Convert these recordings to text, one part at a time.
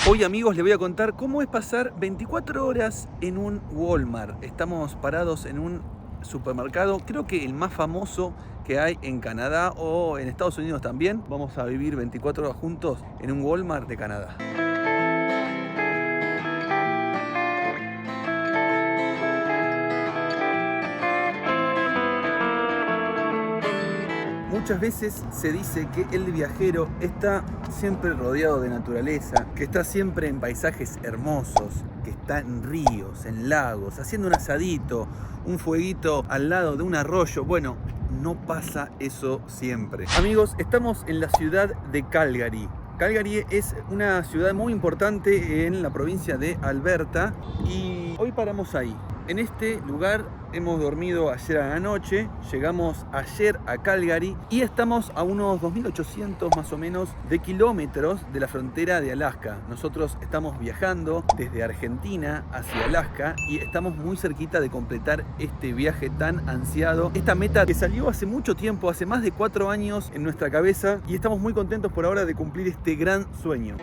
Hoy, amigos, les voy a contar cómo es pasar 24 horas en un Walmart. Estamos parados en un supermercado, creo que el más famoso que hay en Canadá o en Estados Unidos también. Vamos a vivir 24 horas juntos en un Walmart de Canadá. Muchas veces se dice que el viajero está siempre rodeado de naturaleza, que está siempre en paisajes hermosos, que está en ríos, en lagos, haciendo un asadito, un fueguito al lado de un arroyo. Bueno, no pasa eso siempre. Amigos, estamos en la ciudad de Calgary. Calgary es una ciudad muy importante en la provincia de Alberta y hoy paramos ahí. En este lugar hemos dormido ayer a la noche, llegamos ayer a Calgary y estamos a unos 2.800 más o menos de kilómetros de la frontera de Alaska. Nosotros estamos viajando desde Argentina hacia Alaska y estamos muy cerquita de completar este viaje tan ansiado. Esta meta que salió hace mucho tiempo, hace más de 4 años en nuestra cabeza, y estamos muy contentos por ahora de cumplir este gran sueño.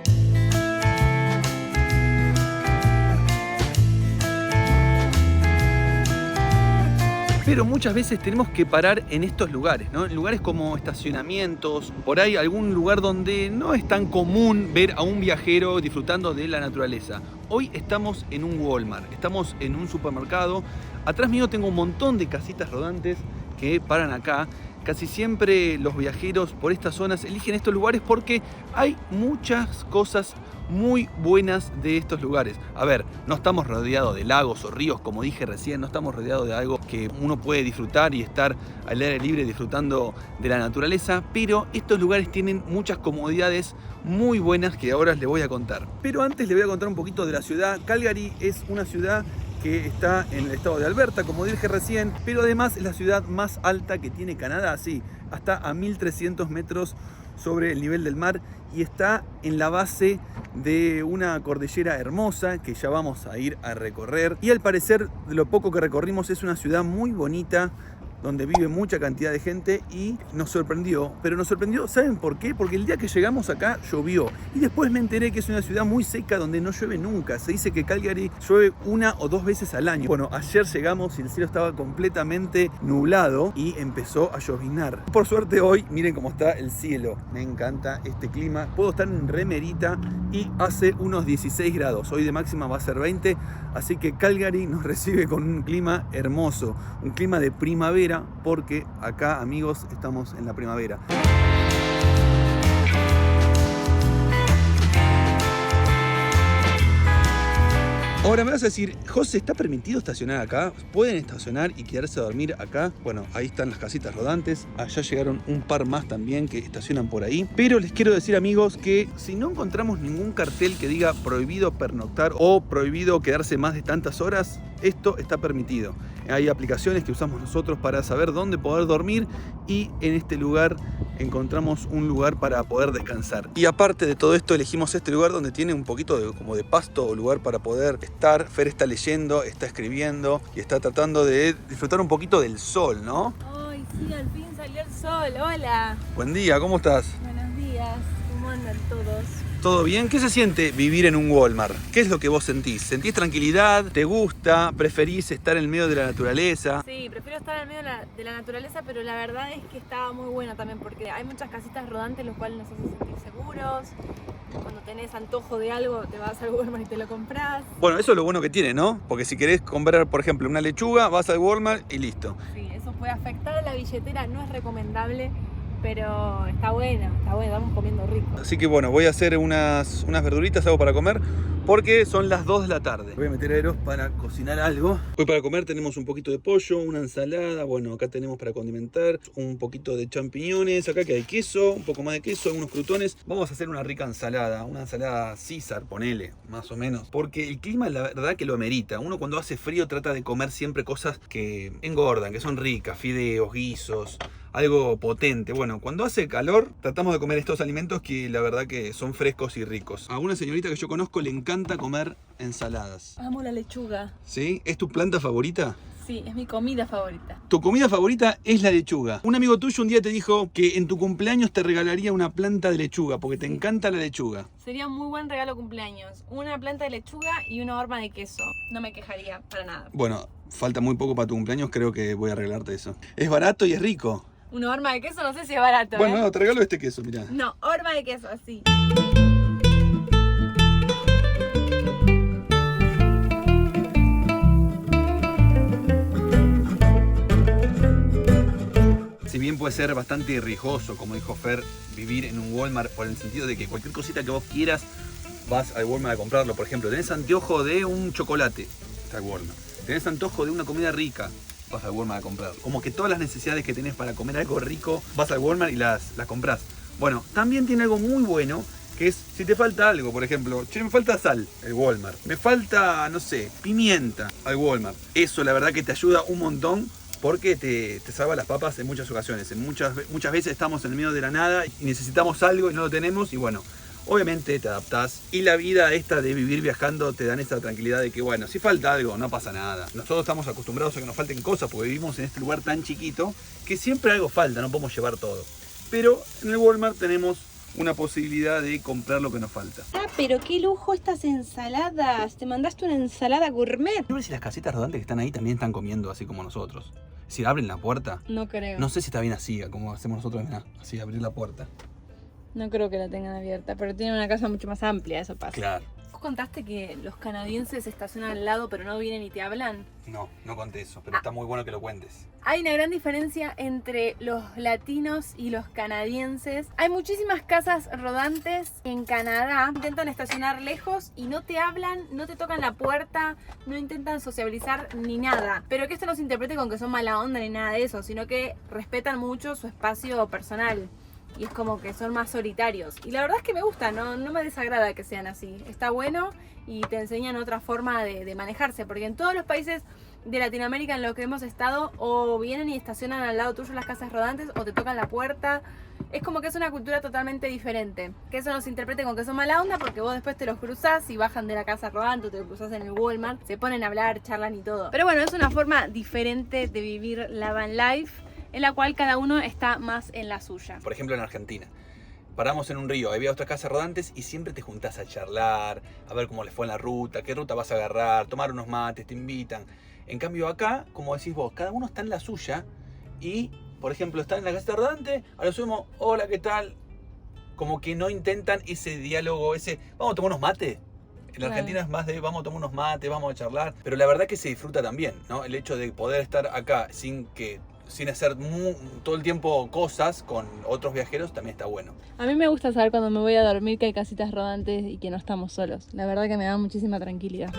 Pero muchas veces tenemos que parar en estos lugares, ¿no? En lugares como estacionamientos, por ahí algún lugar donde no es tan común ver a un viajero disfrutando de la naturaleza. Hoy estamos en un Walmart, estamos en un supermercado. Atrás mío tengo un montón de casitas rodantes que paran acá. Casi siempre los viajeros por estas zonas eligen estos lugares porque hay muchas cosas muy buenas de estos lugares. A ver, no estamos rodeados de lagos o ríos, como dije recién, no estamos rodeados de algo que uno puede disfrutar y estar al aire libre disfrutando de la naturaleza, pero estos lugares tienen muchas comodidades muy buenas que ahora les voy a contar. Pero antes les voy a contar un poquito de la ciudad. Calgary es una ciudad que está en el estado de Alberta, como dije recién, pero además es la ciudad más alta que tiene Canadá, sí, hasta a 1.300 metros sobre el nivel del mar, y está en la base de una cordillera hermosa que ya vamos a ir a recorrer. Y al parecer, de lo poco que recorrimos, es una ciudad muy bonita, donde vive mucha cantidad de gente, y nos sorprendió. Pero nos sorprendió, ¿saben por qué? Porque el día que llegamos acá llovió. Y después me enteré que es una ciudad muy seca donde no llueve nunca. Se dice que Calgary llueve 1 o 2 veces al año. Bueno, ayer llegamos y el cielo estaba completamente nublado y empezó a lloviznar. Por suerte hoy, miren cómo está el cielo. Me encanta este clima. Puedo estar en remerita y hace unos 16 grados. Hoy de máxima va a ser 20. Así que Calgary nos recibe con un clima hermoso. Un clima de primavera, porque acá, amigos, estamos en la primavera. Ahora me vas a decir, José, ¿está permitido estacionar acá? ¿Pueden estacionar y quedarse a dormir acá? Bueno, ahí están las casitas rodantes. Allá llegaron un par más también que estacionan por ahí. Pero les quiero decir, amigos, que si no encontramos ningún cartel que diga prohibido pernoctar o prohibido quedarse más de tantas horas, esto está permitido. Hay aplicaciones que usamos nosotros para saber dónde poder dormir, y en este lugar encontramos un lugar para poder descansar. Y aparte de todo esto, elegimos este lugar donde tiene un poquito como de pasto o lugar para poder estar. Fer está leyendo, está escribiendo y está tratando de disfrutar un poquito del sol, ¿no? Ay, sí, al fin salió el sol. Hola. Buen día, ¿cómo estás? Buenos días. ¿Cómo andan todos? ¿Todo bien? ¿Qué se siente vivir en un Walmart? ¿Qué es lo que vos sentís? ¿Sentís tranquilidad? ¿Te gusta? ¿Preferís estar en el medio de la naturaleza? Sí, prefiero estar en medio de la naturaleza, pero la verdad es que estaba muy buena también porque hay muchas casitas rodantes, los cuales nos hacen sentir seguros. Cuando tenés antojo de algo, te vas al Walmart y te lo compras. Bueno, eso es lo bueno que tiene, ¿no? Porque si querés comprar, por ejemplo, una lechuga, vas al Walmart y listo. Sí, eso puede afectar a la billetera, no es recomendable, pero está bueno, estamos comiendo rico. Así que bueno, voy a hacer unas verduritas, algo para comer, porque son las 2 de la tarde. Voy a meter aeros para cocinar algo. Hoy para comer tenemos un poquito de pollo, una ensalada. Bueno, acá tenemos para condimentar un poquito de champiñones. Acá que hay queso, un poco más de queso, algunos crutones. Vamos a hacer una rica ensalada, una ensalada César, ponele, más o menos. Porque el clima, la verdad, que lo amerita. Uno cuando hace frío trata de comer siempre cosas que engordan, que son ricas, fideos, guisos, algo potente. Bueno, cuando hace calor tratamos de comer estos alimentos que la verdad que son frescos y ricos. A una señorita que yo conozco le encanta comer ensaladas. Amo la lechuga. ¿Sí? ¿Es tu planta favorita? Sí, es mi comida favorita. Tu comida favorita es la lechuga. Un amigo tuyo un día te dijo que en tu cumpleaños te regalaría una planta de lechuga porque te encanta la lechuga. Sería un muy buen regalo cumpleaños. Una planta de lechuga y una horma de queso. No me quejaría para nada. Bueno, falta muy poco para tu cumpleaños, creo que voy a regalarte eso. Es barato y es rico. Una horma de queso no sé si es barato. Bueno, no, te regalo este queso, mirá. No, horma de queso, así. Si bien puede ser bastante riesgoso, como dijo Fer, vivir en un Walmart por el sentido de que cualquier cosita que vos quieras vas al Walmart a comprarlo. Por ejemplo, tenés antojo de un chocolate, está al Walmart. Tenés antojo de una comida rica, vas al Walmart a comprarlo. Como que todas las necesidades que tenés para comer algo rico, vas al Walmart y las comprás. Bueno, también tiene algo muy bueno, que es si te falta algo, por ejemplo, che, me falta sal, el Walmart. Me falta, no sé, pimienta, al Walmart. Eso la verdad que te ayuda un montón. Porque te salva las papas en muchas ocasiones. Muchas veces estamos en el medio de la nada y necesitamos algo y no lo tenemos. Y bueno, obviamente te adaptás. Y la vida esta de vivir viajando te dan esa tranquilidad de que bueno, si falta algo, no pasa nada. Nosotros estamos acostumbrados a que nos falten cosas porque vivimos en este lugar tan chiquito que siempre algo falta, no podemos llevar todo. Pero en el Walmart tenemos una posibilidad de comprar lo que nos falta. Ah, pero qué lujo estas ensaladas. Te mandaste una ensalada gourmet. No sé si las casitas rodantes que están ahí también están comiendo así como nosotros. Si abren la puerta, No creo. no sé si está bien así, como hacemos nosotros, mirá, así abrir la puerta. No creo que la tengan abierta, pero tienen una casa mucho más amplia, eso pasa. Claro. ¿Vos contaste que los canadienses estacionan al lado pero no vienen y te hablan? No conté eso, pero está muy bueno que lo cuentes. Hay una gran diferencia entre los latinos y los canadienses. Hay muchísimas casas rodantes en Canadá. Intentan estacionar lejos y no te hablan, no te tocan la puerta, no intentan sociabilizar ni nada. Pero que esto no se interprete con que son mala onda ni nada de eso, sino que respetan mucho su espacio personal. Y es como que son más solitarios. Y la verdad es que me gusta, no me desagrada que sean así. Está bueno y te enseñan otra forma de manejarse. Porque en todos los países de Latinoamérica en los que hemos estado, o vienen y estacionan al lado tuyo las casas rodantes, o te tocan la puerta. Es como que es una cultura totalmente diferente. Que eso no se interprete con que son mala onda, porque vos después te los cruzás y bajan de la casa rodante, o te los cruzás en el Walmart, se ponen a hablar, charlan y todo. Pero bueno, es una forma diferente de vivir la van life, en la cual cada uno está más en la suya. Por ejemplo, en Argentina. Paramos en un río, había otras casas rodantes y siempre te juntás a charlar, a ver cómo les fue en la ruta, qué ruta vas a agarrar, tomar unos mates, te invitan. En cambio acá, como decís vos, cada uno está en la suya y, por ejemplo, están en la caseta rodante, a lo sumo, hola, ¿qué tal? Como que no intentan ese diálogo, ese, vamos a tomar unos mates. En la Argentina es más de vamos a tomar unos mates, vamos a charlar. Pero la verdad que se disfruta también, ¿no? El hecho de poder estar acá sin hacer todo el tiempo cosas con otros viajeros también está bueno. A mí me gusta saber cuando me voy a dormir que hay casitas rodantes y que no estamos solos. La verdad que me da muchísima tranquilidad.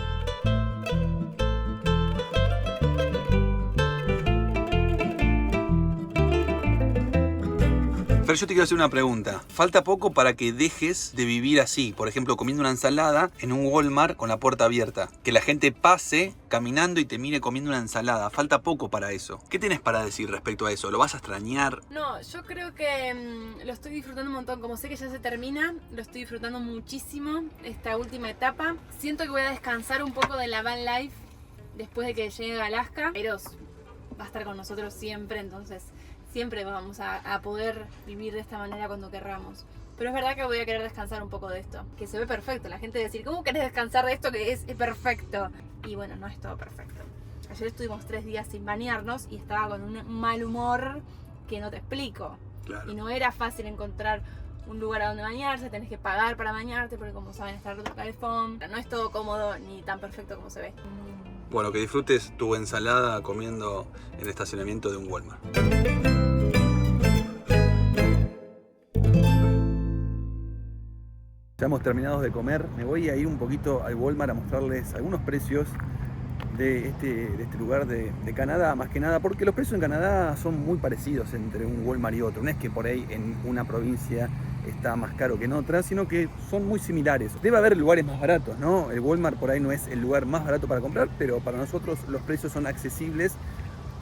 Fer, yo te quiero hacer una pregunta. Falta poco para que dejes de vivir así. Por ejemplo, comiendo una ensalada en un Walmart con la puerta abierta. Que la gente pase caminando y te mire comiendo una ensalada. Falta poco para eso. ¿Qué tienes para decir respecto a eso? ¿Lo vas a extrañar? No, yo creo que lo estoy disfrutando un montón. Como sé que ya se termina, lo estoy disfrutando muchísimo esta última etapa. Siento que voy a descansar un poco de la van life después de que llegue a Alaska. Pero va a estar con nosotros siempre, entonces siempre vamos a poder vivir de esta manera cuando querramos. Pero es verdad que voy a querer descansar un poco de esto, que se ve perfecto. La gente decir, ¿cómo querés descansar de esto que es perfecto? Y bueno, no es todo perfecto. Ayer estuvimos 3 días sin bañarnos y estaba con un mal humor que no te explico. Claro. Y no era fácil encontrar un lugar a donde bañarse, tenés que pagar para bañarte, porque como saben está roto el calefón. No es todo cómodo ni tan perfecto como se ve. Bueno, que disfrutes tu ensalada comiendo en el estacionamiento de un Walmart. Ya hemos terminado de comer. Me voy a ir un poquito al Walmart a mostrarles algunos precios de este lugar de Canadá, más que nada, porque los precios en Canadá son muy parecidos entre un Walmart y otro. No es que por ahí en una provincia está más caro que en otra, sino que son muy similares. Debe haber lugares más baratos, ¿no? El Walmart por ahí no es el lugar más barato para comprar, pero para nosotros los precios son accesibles,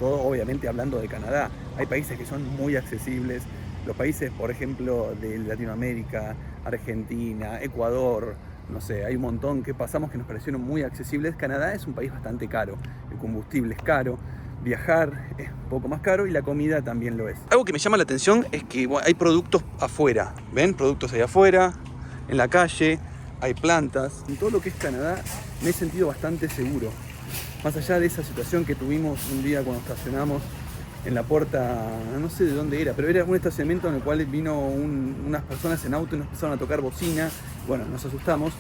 todo obviamente hablando de Canadá. Hay países que son muy accesibles. Los países, por ejemplo, de Latinoamérica, Argentina, Ecuador, no sé, hay un montón que pasamos que nos parecieron muy accesibles. Canadá es un país bastante caro, el combustible es caro, viajar es un poco más caro y la comida también lo es. Algo que me llama la atención es que hay productos afuera, ¿ven? Productos ahí afuera, en la calle, hay plantas. En todo lo que es Canadá me he sentido bastante seguro. Más allá de esa situación que tuvimos un día cuando estacionamos en la puerta, no sé de dónde era, pero era un estacionamiento en el cual vino unas personas en auto y nos empezaron a tocar bocina. Bueno, nos asustamos.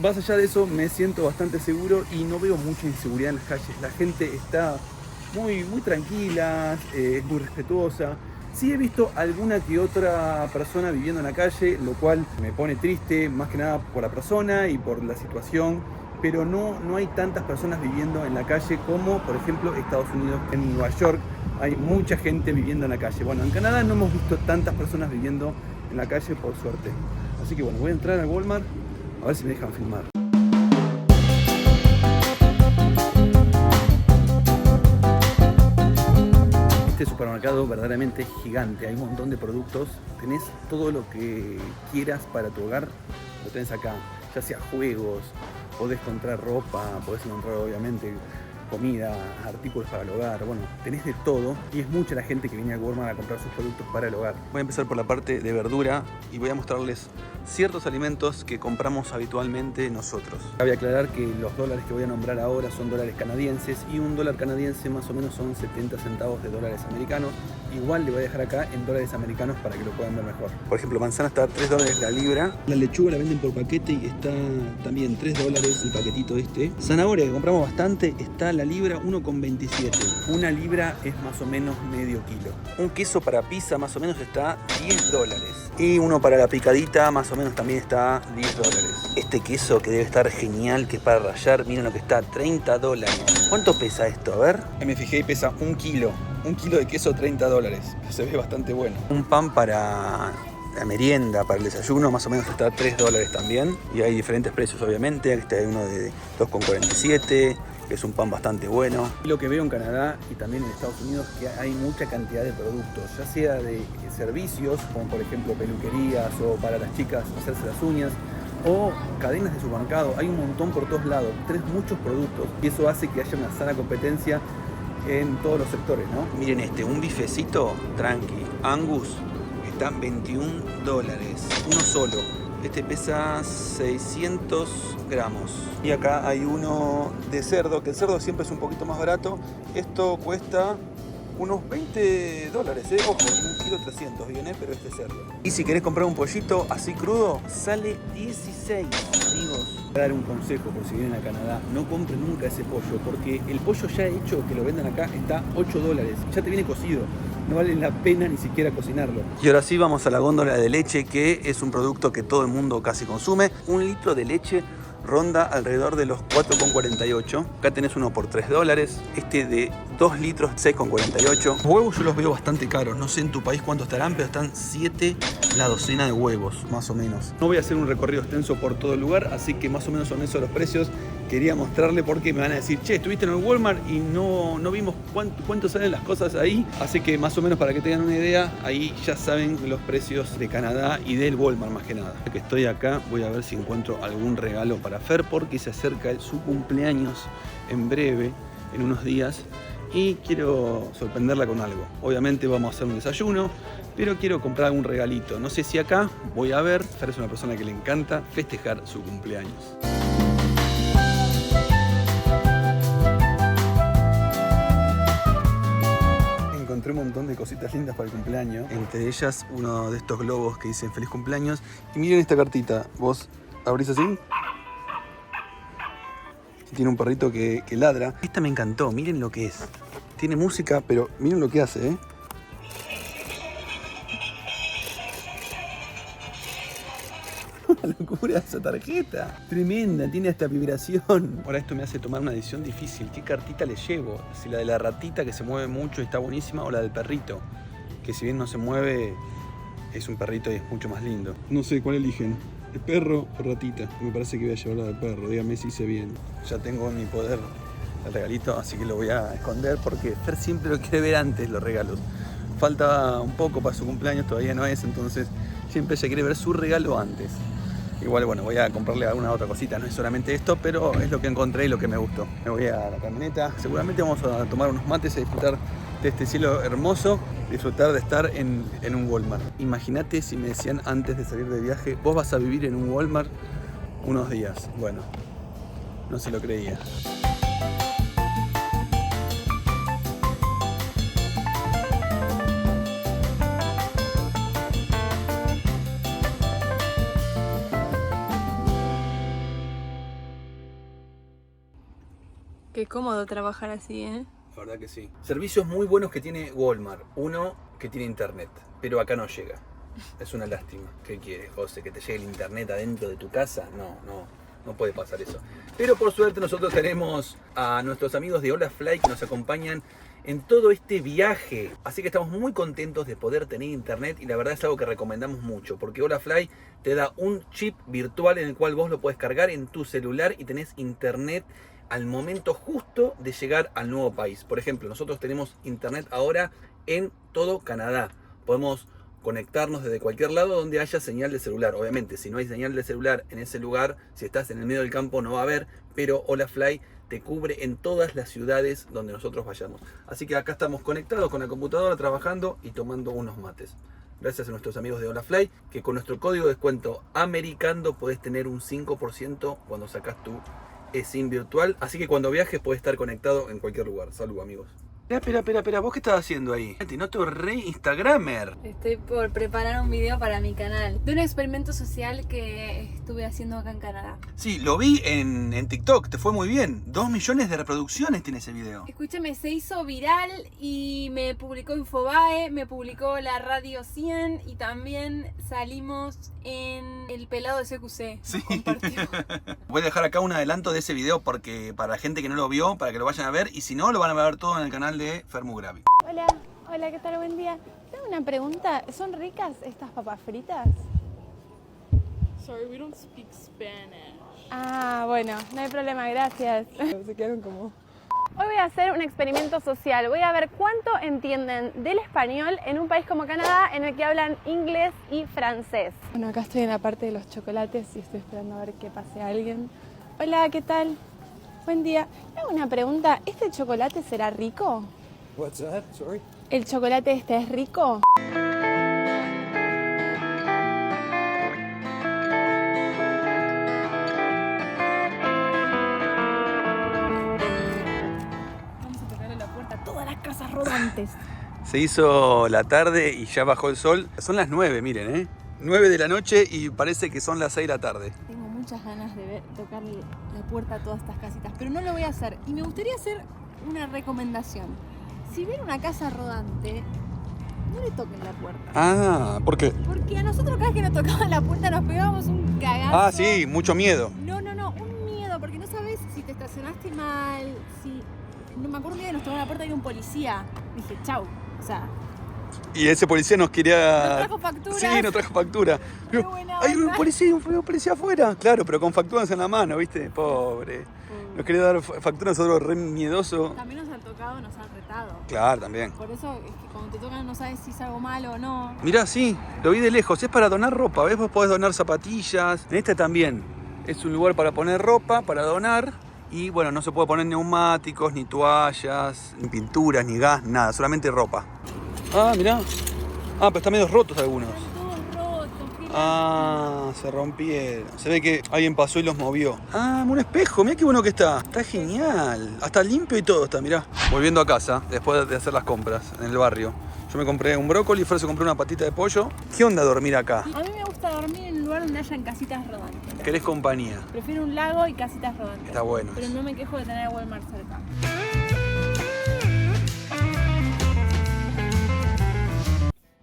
Más allá de eso, me siento bastante seguro y no veo mucha inseguridad en las calles. La gente está muy tranquila, es muy respetuosa. Sí he visto alguna que otra persona viviendo en la calle, lo cual me pone triste, más que nada por la persona y por la situación. Pero no hay tantas personas viviendo en la calle como, por ejemplo, Estados Unidos. En Nueva York hay mucha gente viviendo en la calle. Bueno, en Canadá no hemos visto tantas personas viviendo en la calle, por suerte. Así que bueno, voy a entrar al Walmart a ver si me dejan filmar. Este supermercado verdaderamente es gigante, hay un montón de productos, tenés todo lo que quieras para tu hogar, lo tenés acá, ya sea juegos, podés encontrar ropa, podés encontrar obviamente comida, artículos para el hogar, bueno, tenés de todo y es mucha la gente que viene a Walmart a comprar sus productos para el hogar. Voy a empezar por la parte de verdura y voy a mostrarles ciertos alimentos que compramos habitualmente nosotros. Cabe aclarar que los dólares que voy a nombrar ahora son dólares canadienses y un dólar canadiense más o menos son 70 centavos de dólares americanos. Igual le voy a dejar acá en dólares americanos para que lo puedan ver mejor. Por ejemplo, manzana está a 3 dólares la libra. La lechuga la venden por paquete y está también 3 dólares el paquetito este. Zanahoria que compramos bastante, está la libra 1,27. Una libra es más o menos medio kilo. Un queso para pizza más o menos está 10 dólares. Y uno para la picadita más o menos también está 10 dólares. Este queso que debe estar genial, que es para rallar, miren lo que está, 30 dólares. ¿Cuánto pesa esto? A ver. Me fijé y pesa 1 kilo. 1 kilo de queso, 30 dólares. Se ve bastante bueno. Un pan para la merienda, para el desayuno, más o menos está a 3 dólares también. Y hay diferentes precios, obviamente. Aquí hay uno de 2,47, que es un pan bastante bueno. Lo que veo en Canadá y también en Estados Unidos es que hay mucha cantidad de productos, ya sea de servicios, como por ejemplo peluquerías o para las chicas hacerse las uñas, o cadenas de supermercado. Hay un montón por todos lados, tenés muchos productos y eso hace que haya una sana competencia en todos los sectores, ¿no? Miren este, un bifecito tranqui, Angus, está 21 dólares, uno solo. Este pesa 600 gramos. Y acá hay uno de cerdo, que el cerdo siempre es un poquito más barato. Esto cuesta unos 20 dólares, Ojo, 1,3 kg viene, pero este cerdo. Y si querés comprar un pollito así crudo, sale 16, amigos. Voy a dar un consejo por si vienen a Canadá, no compren nunca ese pollo, porque el pollo ya hecho que lo venden acá está 8 dólares, ya te viene cocido. No vale la pena ni siquiera cocinarlo. Y ahora sí vamos a la góndola de leche, que es un producto que todo el mundo casi consume. 1 litro de leche ronda alrededor de los 4,48. Acá tenés uno por 3 dólares. Este de 2 litros, 6,48. Los huevos yo los veo bastante caros. No sé en tu país cuánto estarán, pero están 7 la docena de huevos, más o menos. No voy a hacer un recorrido extenso por todo el lugar, así que más o menos son esos los precios. Quería mostrarle porque me van a decir, che, estuviste en el Walmart y no vimos cuánto salen las cosas ahí. Así que más o menos para que tengan una idea, ahí ya saben los precios de Canadá y del Walmart más que nada. Ya que estoy acá, voy a ver si encuentro algún regalo para Fer, porque se acerca su cumpleaños en breve, en unos días. Y quiero sorprenderla con algo. Obviamente vamos a hacer un desayuno, pero quiero comprar algún regalito. No sé si acá, voy a ver. Fer es una persona que le encanta festejar su cumpleaños. Encontré un montón de cositas lindas para el cumpleaños. Entre ellas, uno de estos globos que dicen feliz cumpleaños. Y miren esta cartita. Vos abrís así. Tiene un perrito que ladra. Esta me encantó, miren lo que es. Tiene música, pero miren lo que hace, Una locura esa tarjeta. Tremenda, tiene hasta vibración. Ahora esto me hace tomar una decisión difícil. ¿Qué cartita le llevo? Si la de la ratita, que se mueve mucho y está buenísima, o la del perrito, que si bien no se mueve, es un perrito y es mucho más lindo. No sé, ¿cuál eligen? ¿El perro o ratita? Me parece que voy a llevar la del perro, dígame si hice bien. Ya tengo en mi poder el regalito, así que lo voy a esconder porque Fer siempre lo quiere ver antes, los regalos. Falta un poco para su cumpleaños, todavía no es, entonces siempre ella quiere ver su regalo antes. Igual, bueno, voy a comprarle alguna otra cosita, no es solamente esto, pero es lo que encontré y lo que me gustó. Me voy a la camioneta, seguramente vamos a tomar unos mates y disfrutar de este cielo hermoso, disfrutar de estar en un Walmart. Imagínate si me decían antes de salir de viaje, vos vas a vivir en un Walmart unos días. Bueno, no se lo creía. Qué cómodo trabajar así, ¿eh? La verdad que sí. Servicios muy buenos que tiene Walmart. Uno, que tiene internet, pero acá no llega. Es una lástima. ¿Qué quieres, José? ¿Que te llegue el internet adentro de tu casa? No puede pasar eso. Pero por suerte nosotros tenemos a nuestros amigos de Holafly que nos acompañan en todo este viaje. Así que estamos muy contentos de poder tener internet y la verdad es algo que recomendamos mucho, porque Holafly te da un chip virtual en el cual vos lo puedes cargar en tu celular y tenés internet al momento justo de llegar al nuevo país. Por ejemplo, nosotros tenemos internet ahora en todo Canadá. Podemos conectarnos desde cualquier lado donde haya señal de celular. Obviamente, si no hay señal de celular en ese lugar, si estás en el medio del campo no va a haber, pero Holafly te cubre en todas las ciudades donde nosotros vayamos. Así que acá estamos conectados con la computadora, trabajando y tomando unos mates. Gracias a nuestros amigos de Holafly, que con nuestro código de descuento americano podés tener un 5% cuando sacas tu SIM virtual. Así que cuando viajes podés estar conectado en cualquier lugar. Salud, amigos. Espera, ¿vos qué estás haciendo ahí? Te noto re Instagramer. Estoy por preparar un video para mi canal de un experimento social que estuve haciendo acá en Canadá. Sí, lo vi en TikTok, te fue muy bien. 2 millones de reproducciones tiene ese video. Escúchame, se hizo viral y me publicó Infobae, me publicó la Radio 100 y también salimos en El Pelado de CQC. Sí. Compartió. Voy a dejar acá un adelanto de ese video porque para la gente que no lo vio, para que lo vayan a ver, y si no, lo van a ver todo en el canal de Fermugravi. Hola, ¿qué tal? Buen día. Tengo una pregunta. ¿Son ricas estas papas fritas? Sorry, we don't speak Spanish. Ah, bueno, no hay problema, gracias. Se quedaron como... Hoy voy a hacer un experimento social. Voy a ver cuánto entienden del español en un país como Canadá en el que hablan inglés y francés. Bueno, acá estoy en la parte de los chocolates y estoy esperando a ver que pase alguien. Hola, ¿qué tal? Buen día. Tengo una pregunta. ¿Este chocolate será rico? What's that? Sorry? ¿El chocolate este es rico? Vamos a tocarle la puerta a todas las casas rodantes. Se hizo la tarde y ya bajó el sol. Son las 9, miren, ¿eh? 9 de la noche y parece que son las 6 de la tarde. Tengo muchas ganas de tocarle la puerta a todas estas casitas, pero no lo voy a hacer. Y me gustaría hacer una recomendación. Si ven una casa rodante, no le toquen la puerta. Ah, ¿por qué? Porque a nosotros cada vez que nos tocaban la puerta nos pegábamos un cagazo. Ah, sí, mucho miedo. No, un miedo, porque no sabes si te estacionaste mal, si... No me acuerdo un día que nos tocó la puerta y un policía. Dije, chau, o sea... Y ese policía nos quería... Nos trajo facturas. Sí, nos trajo factura. Qué buena Hay un onda. policía afuera. Claro, pero con facturas en la mano, ¿viste? Pobre. Nos quería dar facturas, nosotros re miedoso. También nos han tocado, nos han retado. Claro, también. Por eso es que cuando te tocan no sabes si es algo malo o no. Mirá, sí, lo vi de lejos. Es para donar ropa, ¿ves? Vos podés donar zapatillas. En este también. Es un lugar para poner ropa, para donar. Y bueno, no se puede poner neumáticos, ni toallas, ni pinturas, ni gas, nada. Solamente ropa. Ah, mirá. Ah, pero están medio rotos algunos. Están todos rotos, qué Ah, se rompieron. Se ve que alguien pasó y los movió. Ah, un espejo, mirá qué bueno que está. Está genial. Hasta limpio y todo está, mirá. Volviendo a casa, después de hacer las compras en el barrio. Yo me compré un brócoli, Fer se compró una patita de pollo. ¿Qué onda dormir acá? A mí me gusta dormir en un lugar donde hayan casitas rodantes. ¿Querés compañía? Prefiero un lago y casitas rodantes. Está bueno Pero eso. no me quejo de tener Walmart cerca.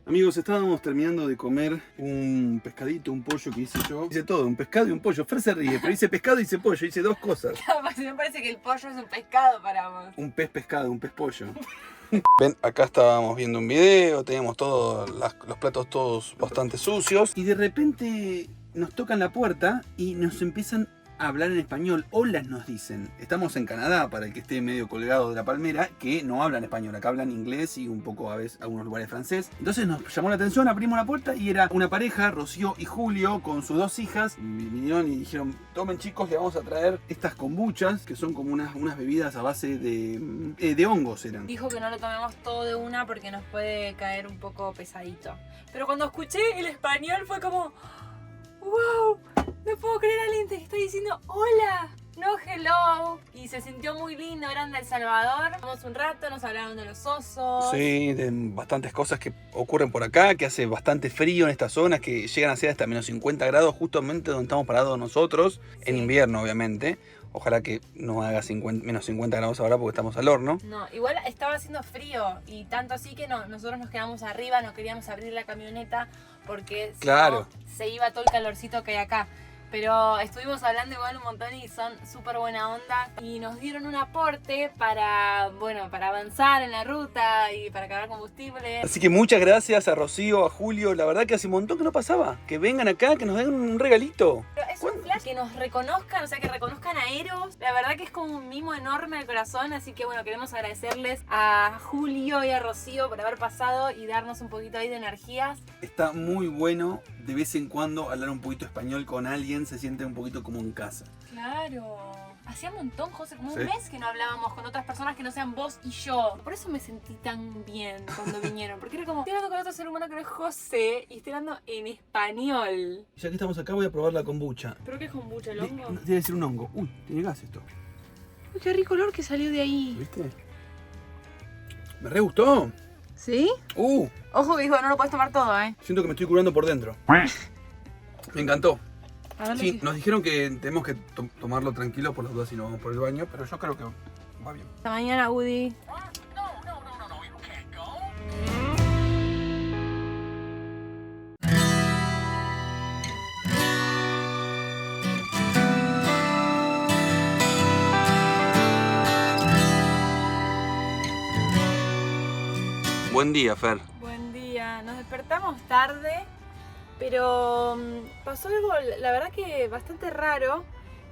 Amigos, estábamos terminando de comer un pescadito, un pollo que hice yo. Hice todo, un pescado y un pollo. Fer se ríe, pero hice pescado y hice pollo. Hice dos cosas. Me parece que el pollo es un pescado para vos. Un pez pescado, un pez pollo. Ven, acá estábamos viendo un video, teníamos todos los platos todos bastante sucios. Y de repente nos tocan la puerta y nos empiezan a hablar en español. Hola nos dicen. Estamos en Canadá, para el que esté medio colgado de la palmera, que no hablan español. Acá hablan inglés y un poco a veces algunos lugares francés. Entonces nos llamó la atención, abrimos la puerta y era una pareja, Rocío y Julio, con sus 2 hijas. Vinieron y dijeron, tomen chicos, le vamos a traer estas kombuchas, que son como unas bebidas a base de hongos eran. Dijo que no lo tomemos todo de una porque nos puede caer un poco pesadito. Pero cuando escuché el español fue como... ¡Wow! No puedo creer, alguien te está diciendo hola, no hello. Y se sintió muy lindo, eran de El Salvador. Hablamos un rato, nos hablaron de los osos. Sí, de bastantes cosas que ocurren por acá, que hace bastante frío en estas zonas, que llegan a ser hasta menos 50 grados justamente donde estamos parados nosotros, en invierno obviamente. Ojalá que no haga menos 50 grados ahora porque estamos al horno. No, igual estaba haciendo frío y tanto así que nosotros nos quedamos arriba, no queríamos abrir la camioneta porque si no, se iba todo el calorcito que hay acá. Pero estuvimos hablando igual un montón y son súper buena onda y nos dieron un aporte para avanzar en la ruta y para cargar combustible. Así que muchas gracias a Rocío, a Julio, la verdad que hace un montón que no pasaba. Que vengan acá, que nos den un regalito. Pero es un flash que nos reconozcan, o sea, que reconozcan a Eros. La verdad que es como un mimo enorme al corazón, así que bueno, queremos agradecerles a Julio y a Rocío por haber pasado y darnos un poquito ahí de energías. Está muy bueno de vez en cuando hablar un poquito español con alguien, se siente un poquito como en casa. Claro. Hacía un montón, José, como ¿Sí? un mes que no hablábamos con otras personas que no sean vos y yo. Por eso me sentí tan bien cuando vinieron, porque era como, estoy hablando con otro ser humano que no es José y estoy hablando en español. Ya que estamos acá voy a probar la kombucha. ¿Pero qué es kombucha, el hongo? Debe ser un hongo. Uy, tiene gas esto. Uy, qué rico olor que salió de ahí. ¿Viste? Me re gustó. ¿Sí? Ojo que dijo, no lo puedes tomar todo, Siento que me estoy curando por dentro. Me encantó. A ver, Sí, nos dijeron que tenemos que tomarlo tranquilo por las dudas si no vamos por el baño, pero yo creo que va bien. Hasta mañana, Woody. Buen día, Fer. Buen día. Nos despertamos tarde, pero pasó algo, la verdad que bastante raro,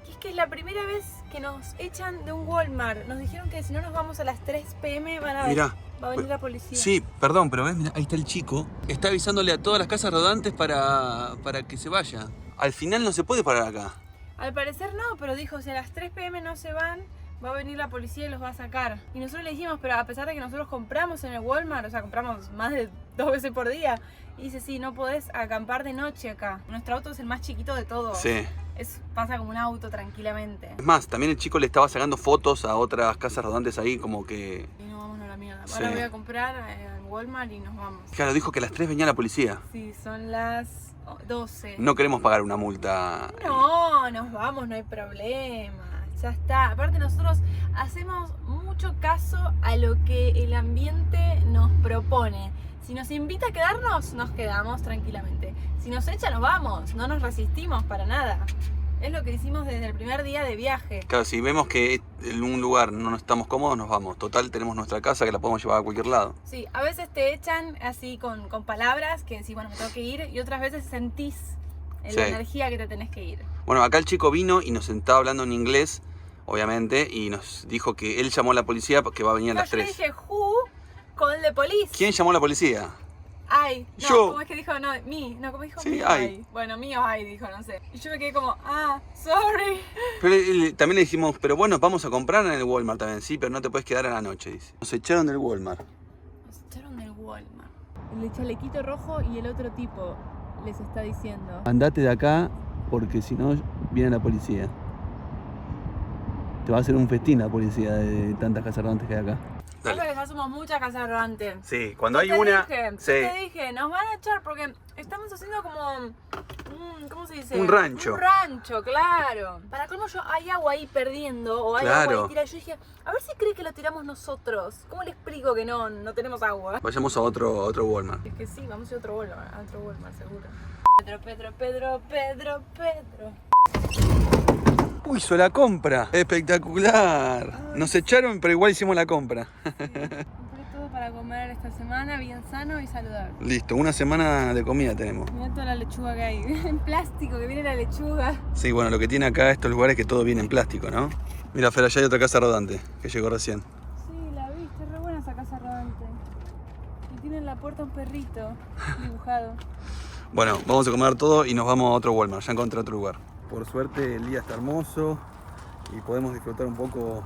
que es que es la primera vez que nos echan de un Walmart. Nos dijeron que si no nos vamos a las 3 p.m. va a venir la policía. Sí, perdón, pero ves, mirá, ahí está el chico. Está avisándole a todas las casas rodantes para que se vaya. Al final no se puede parar acá. Al parecer no, pero dijo, si a las 3 p.m. no se van, va a venir la policía y los va a sacar. Y nosotros le dijimos, pero a pesar de que nosotros compramos en el Walmart, o sea, compramos más de 2 veces por día, y dice, sí, no podés acampar de noche acá. Nuestro auto es el más chiquito de todos. Sí. Pasa como un auto tranquilamente. Es más, también el chico le estaba sacando fotos a otras casas rodantes ahí, como que... Y nos vamos a la mierda. Sí. Ahora voy a comprar en Walmart y nos vamos. Claro, dijo que a las 3 venía la policía. Sí, son las 12. No queremos pagar una multa. No, nos vamos, no hay problema. Ya está. Aparte nosotros hacemos mucho caso a lo que el ambiente nos propone. Si nos invita a quedarnos, nos quedamos tranquilamente. Si nos echa, nos vamos. No nos resistimos para nada. Es lo que hicimos desde el primer día de viaje. Claro, si vemos que en un lugar no estamos cómodos, nos vamos. Total, tenemos nuestra casa que la podemos llevar a cualquier lado. Sí, a veces te echan así con palabras que decís, bueno, me tengo que ir. Y otras veces sentís la energía que te tenés que ir. Bueno, acá el chico vino y nos estaba hablando en inglés, obviamente, y nos dijo que él llamó a la policía porque va a venir a las 3. Yo le dije, who called the police? ¿Quién llamó a la policía? Ay, no, yo. ¿Cómo es que dijo? No, me. No, ¿cómo dijo? Sí, me, ay. Bueno, me o ay, dijo, no sé. Y yo me quedé como, sorry. Pero también le dijimos, pero bueno, vamos a comprar en el Walmart también, sí, pero no te puedes quedar a la noche, dice. Nos echaron del Walmart. Nos echaron del Walmart. El chalequito rojo y el otro tipo les está diciendo. Andate de acá porque si no viene la policía. Te va a hacer un festín la policía de tantas casas rodantes que hay acá. Pasa que ya somos muchas casas rodantes. Sí, cuando hay una... Te dije, nos van a echar porque estamos haciendo como... ¿cómo se dice? Un rancho. Un rancho, claro. Para colmo yo hay agua ahí perdiendo o hay Claro. agua ahí tirada. Yo dije, a ver si cree que lo tiramos nosotros. ¿Cómo le explico que no tenemos agua? Vayamos a otro Walmart. Es que sí, vamos a ir a otro Walmart, seguro. Pedro. Uy, hizo la compra. Espectacular. Nos echaron, pero igual hicimos la compra. Compré todo para para comer esta semana, bien sano y saludable. Listo, una semana de comida tenemos. Mirá toda la lechuga que hay, en plástico que viene la lechuga. Sí, bueno, lo que tiene acá estos lugares es que todo viene en plástico, ¿no? Mira, Fer, allá hay otra casa rodante que llegó recién. Sí, la vi, está re buena esa casa rodante. Y tiene en la puerta un perrito dibujado. Bueno, vamos a comer todo y nos vamos a otro Walmart, ya encontré otro lugar. Por suerte el día está hermoso y podemos disfrutar un poco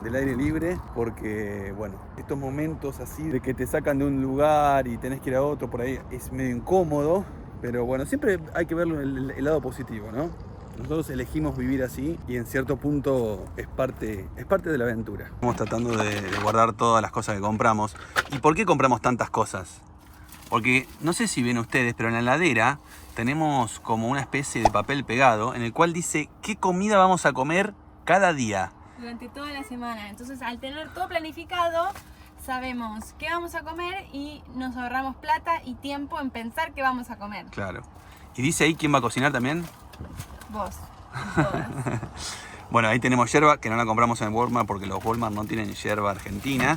del aire libre porque, bueno, estos momentos así de que te sacan de un lugar y tenés que ir a otro por ahí es medio incómodo, pero bueno, siempre hay que verlo el lado positivo, ¿no? Nosotros elegimos vivir así y en cierto punto es parte de la aventura. Estamos tratando de guardar todas las cosas que compramos. ¿Y por qué compramos tantas cosas? Porque no sé si ven ustedes, pero en la heladera tenemos como una especie de papel pegado en el cual dice qué comida vamos a comer cada día. Durante toda la semana. Entonces, al tener todo planificado, sabemos qué vamos a comer y nos ahorramos plata y tiempo en pensar qué vamos a comer. Claro. ¿Y dice ahí quién va a cocinar también? Vos. Todas. Bueno, ahí tenemos yerba que no la compramos en Walmart porque los Walmart no tienen yerba argentina,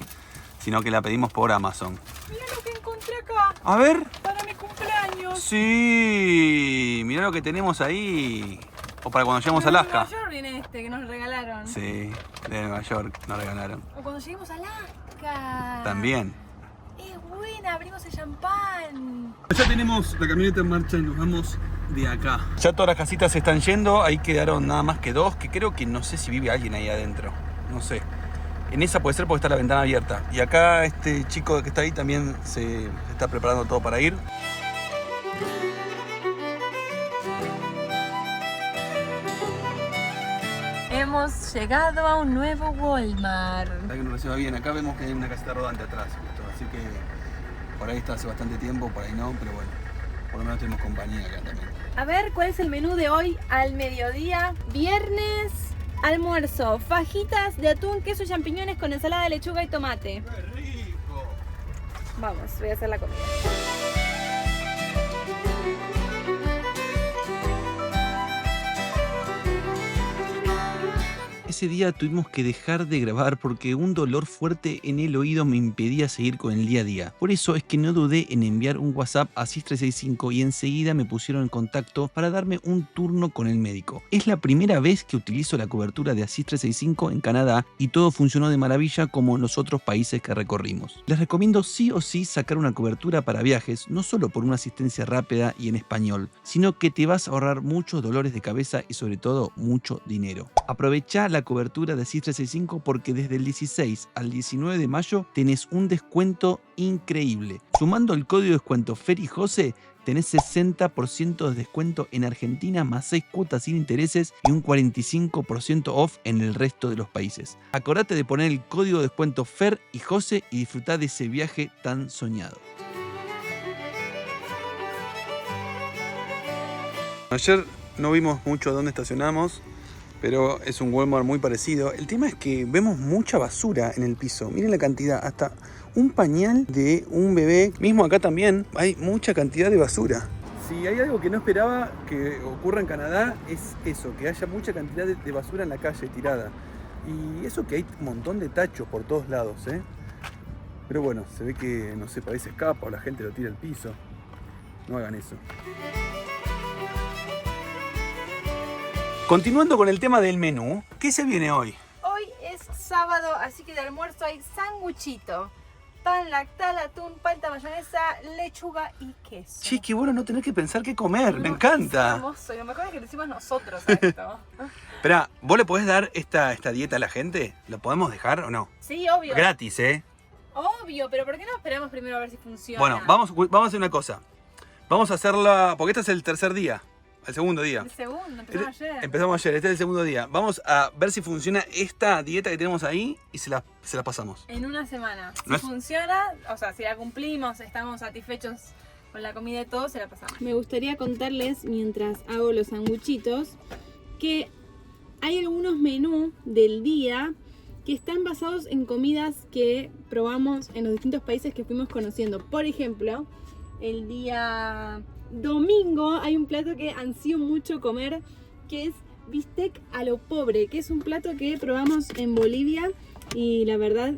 sino que la pedimos por Amazon. Mira lo que encontré acá. A ver. Para mi cumpleaños. Sí, mirá lo que tenemos ahí. O para cuando lleguemos a Alaska. De Nueva York viene este que nos regalaron. Sí, de Nueva York nos regalaron. O cuando lleguemos a Alaska. También. Es buena, abrimos el champán. Ya tenemos la camioneta en marcha y nos vamos de acá. Ya todas las casitas se están yendo, ahí quedaron nada más que dos, que creo que no sé si vive alguien ahí adentro. No sé. En esa puede ser porque está la ventana abierta. Y acá este chico que está ahí también se está preparando todo para ir. Hemos llegado a un nuevo Walmart. Para que nos reciba bien. Acá vemos que hay una casita rodante atrás, justo. Así que por ahí está hace bastante tiempo, por ahí no, pero bueno, por lo menos tenemos compañía acá también. A ver, ¿cuál es el menú de hoy al mediodía? Viernes, almuerzo, fajitas de atún, queso y champiñones con ensalada de lechuga y tomate. ¡Qué rico! Vamos, voy a hacer la comida. Ese día tuvimos que dejar de grabar porque un dolor fuerte en el oído me impedía seguir con el día a día. Por eso es que no dudé en enviar un WhatsApp a SIS365 y enseguida me pusieron en contacto para darme un turno con el médico. Es la primera vez que utilizo la cobertura de SIS365 en Canadá y todo funcionó de maravilla como en los otros países que recorrimos. Les recomiendo sí o sí sacar una cobertura para viajes, no solo por una asistencia rápida y en español, sino que te vas a ahorrar muchos dolores de cabeza y sobre todo mucho dinero. Aprovecha la cobertura de SIS365 porque desde el 16 al 19 de mayo tenés un descuento increíble. Sumando el código de descuento FERIJOSE tenés 60% de descuento en Argentina más 6 cuotas sin intereses y un 45% off en el resto de los países. Acordate de poner el código de descuento FER y JOSE y disfrutar de ese viaje tan soñado. Ayer no vimos mucho dónde estacionamos, pero es un Walmart muy parecido. El tema es que vemos mucha basura en el piso. Miren la cantidad, hasta un pañal de un bebé. Mismo acá también hay mucha cantidad de basura. Si hay algo que no esperaba que ocurra en Canadá es eso, que haya mucha cantidad de basura en la calle tirada. Y eso que hay un montón de tachos por todos lados, ¿eh? Pero bueno, se ve que, no sé, parece escapa o la gente lo tira al piso. No hagan eso. Continuando con el tema del menú, ¿qué se viene hoy? Hoy es sábado, así que de almuerzo hay sanguchito. Pan, lactal, atún, palta, mayonesa, lechuga y queso. Che, qué bueno no tener que pensar qué comer, me encanta. Es hermoso, y lo mejor es que lo hicimos nosotros a esto. Esperá, ¿vos le podés dar esta dieta a la gente? ¿Lo podemos dejar o no? Sí, obvio. Gratis, ¿eh? Obvio, pero ¿por qué no esperamos primero a ver si funciona? Bueno, vamos a hacer una cosa. Vamos a hacerla, porque este es el tercer día. El segundo día. El segundo, empezamos ayer. Empezamos ayer, este es el segundo día. Vamos a ver si funciona esta dieta que tenemos ahí y se la pasamos. En una semana. ¿No Si funciona, o sea, si la cumplimos, estamos satisfechos con la comida y todo, se la pasamos. Me gustaría contarles, mientras hago los sanguchitos, que hay algunos menús del día que están basados en comidas que probamos en los distintos países que fuimos conociendo. Por ejemplo, el día domingo hay un plato que ansío mucho comer, que es bistec a lo pobre, que es un plato que probamos en Bolivia y la verdad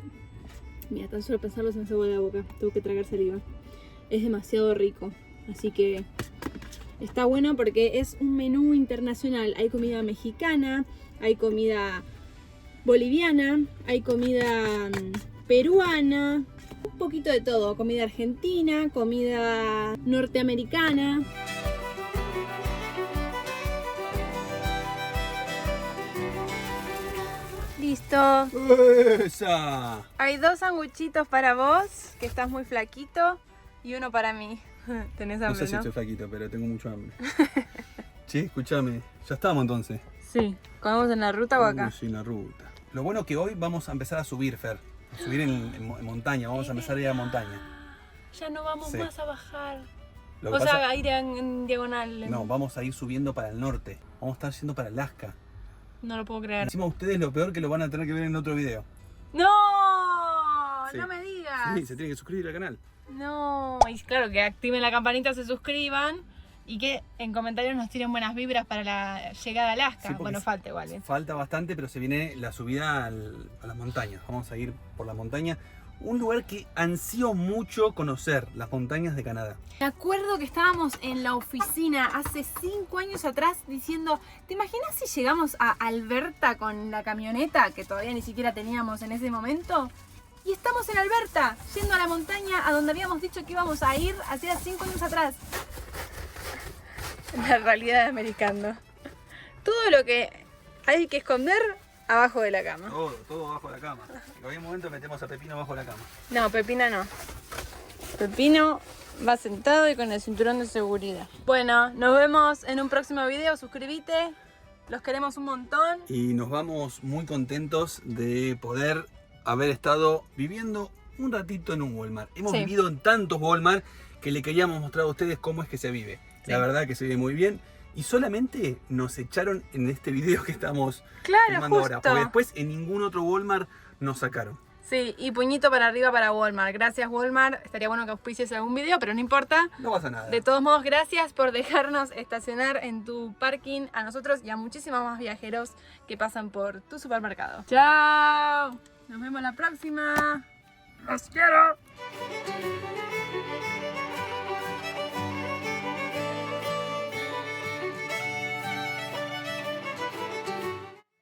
Mira, tan solo pensarlo se me hace agua de la boca. Tengo que tragar saliva. Es demasiado rico. Así que está bueno porque es un menú internacional. Hay comida mexicana, hay comida boliviana, hay comida peruana, un poquito de todo. Comida argentina, comida norteamericana. Listo. ¡Esa! Hay 2 sanguchitos para vos, que estás muy flaquito, y uno para mí. Tenés hambre, No sé si estoy flaquito, pero tengo mucho hambre. Sí, escúchame. Ya estamos entonces. Sí. ¿Comemos en la ruta o acá? Sí, en la ruta. Lo bueno es que hoy vamos a empezar a subir, Fer. A subir en montaña. Vamos a empezar a ir a montaña. Ya no vamos Sí. más a bajar. Lo que O sea, pasa- a ir en diagonal. No, vamos a ir subiendo para el norte. Vamos a estar yendo para Alaska. No lo puedo creer. Encima ustedes lo peor que lo van a tener que ver en otro video. ¡No! Sí. No me digas. Sí, se tienen que suscribir al canal. No. Y claro, que activen la campanita, se suscriban y que en comentarios nos tiren buenas vibras para la llegada a Alaska. Sí, porque Bueno, falta igual. Falta bastante, pero se viene la subida a las montañas. Vamos a ir por la montaña. Un lugar que ansío mucho conocer, las montañas de Canadá. Me acuerdo que estábamos en la oficina hace 5 años atrás diciendo, ¿te imaginas si llegamos a Alberta con la camioneta que todavía ni siquiera teníamos en ese momento? Y estamos en Alberta, yendo a la montaña a donde habíamos dicho que íbamos a ir hacía 5 años atrás. La realidad americana. Todo lo que hay que esconder abajo de la cama. Todo bajo la cama. En algún momento metemos a Pepino bajo la cama. No, Pepina no. Pepino va sentado y con el cinturón de seguridad. Bueno, nos vemos en un próximo video. Suscríbete. Los queremos un montón. Y nos vamos muy contentos de poder haber estado viviendo un ratito en un Walmart. Hemos Sí. vivido en tantos Walmart que le queríamos mostrar a ustedes cómo es que se vive. Sí. La verdad que se vive muy bien. Y solamente nos echaron en este video que estamos Claro, filmando ahora. justo. Porque después en ningún otro Walmart nos sacaron. Sí, y puñito para arriba para Walmart. Gracias, Walmart. Estaría bueno que auspicies algún video, pero no importa. No pasa nada. De todos modos, gracias por dejarnos estacionar en tu parking a nosotros y a muchísimos más viajeros que pasan por tu supermercado. ¡Chao! Nos vemos la próxima. ¡Los quiero!